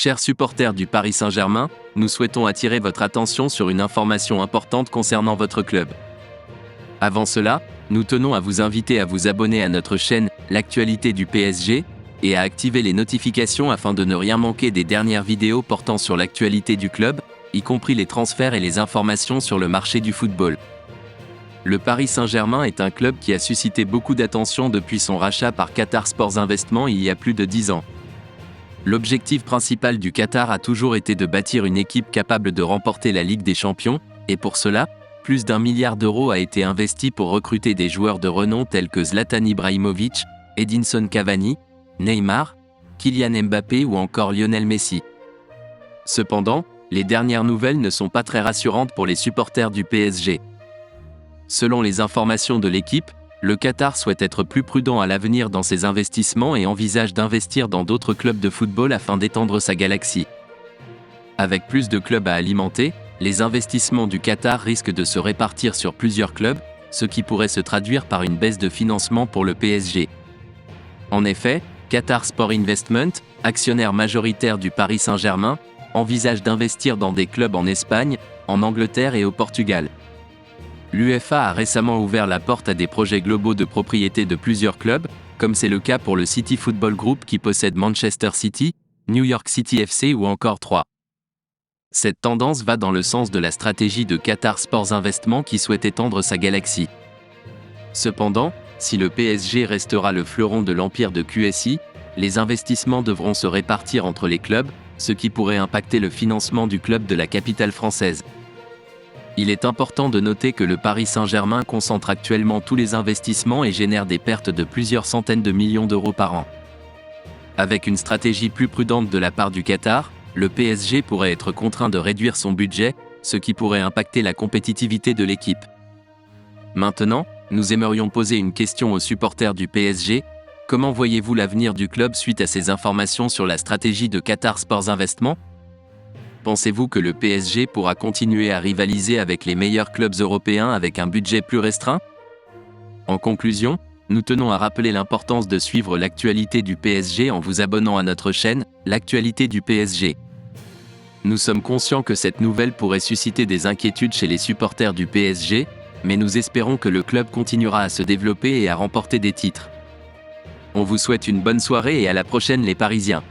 Chers supporters du Paris Saint-Germain, nous souhaitons attirer votre attention sur une information importante concernant votre club. Avant cela, nous tenons à vous inviter à vous abonner à notre chaîne « L'actualité du PSG » et à activer les notifications afin de ne rien manquer des dernières vidéos portant sur l'actualité du club, y compris les transferts et les informations sur le marché du football. Le Paris Saint-Germain est un club qui a suscité beaucoup d'attention depuis son rachat par Qatar Sports Investment il y a plus de 10 ans. L'objectif principal du Qatar a toujours été de bâtir une équipe capable de remporter la Ligue des Champions, et pour cela, plus d'1 milliard d'euros a été investi pour recruter des joueurs de renom tels que Zlatan Ibrahimovic, Edinson Cavani, Neymar, Kylian Mbappé ou encore Lionel Messi. Cependant, les dernières nouvelles ne sont pas très rassurantes pour les supporters du PSG. Selon les informations de l'équipe, le Qatar souhaite être plus prudent à l'avenir dans ses investissements et envisage d'investir dans d'autres clubs de football afin d'étendre sa galaxie. Avec plus de clubs à alimenter, les investissements du Qatar risquent de se répartir sur plusieurs clubs, ce qui pourrait se traduire par une baisse de financement pour le PSG. En effet, Qatar Sport Investment, actionnaire majoritaire du Paris Saint-Germain, envisage d'investir dans des clubs en Espagne, en Angleterre et au Portugal. L'UEFA a récemment ouvert la porte à des projets globaux de propriété de plusieurs clubs, comme c'est le cas pour le City Football Group qui possède Manchester City, New York City FC ou encore Troyes. Cette tendance va dans le sens de la stratégie de Qatar Sports Investment qui souhaite étendre sa galaxie. Cependant, si le PSG restera le fleuron de l'empire de QSI, les investissements devront se répartir entre les clubs, ce qui pourrait impacter le financement du club de la capitale française. Il est important de noter que le Paris Saint-Germain concentre actuellement tous les investissements et génère des pertes de plusieurs centaines de millions d'euros par an. Avec une stratégie plus prudente de la part du Qatar, le PSG pourrait être contraint de réduire son budget, ce qui pourrait impacter la compétitivité de l'équipe. Maintenant, nous aimerions poser une question aux supporters du PSG. Comment voyez-vous l'avenir du club suite à ces informations sur la stratégie de Qatar Sports Investment ? Pensez-vous que le PSG pourra continuer à rivaliser avec les meilleurs clubs européens avec un budget plus restreint ? En conclusion, nous tenons à rappeler l'importance de suivre l'actualité du PSG en vous abonnant à notre chaîne, l'actualité du PSG. Nous sommes conscients que cette nouvelle pourrait susciter des inquiétudes chez les supporters du PSG, mais nous espérons que le club continuera à se développer et à remporter des titres. On vous souhaite une bonne soirée et à la prochaine les Parisiens.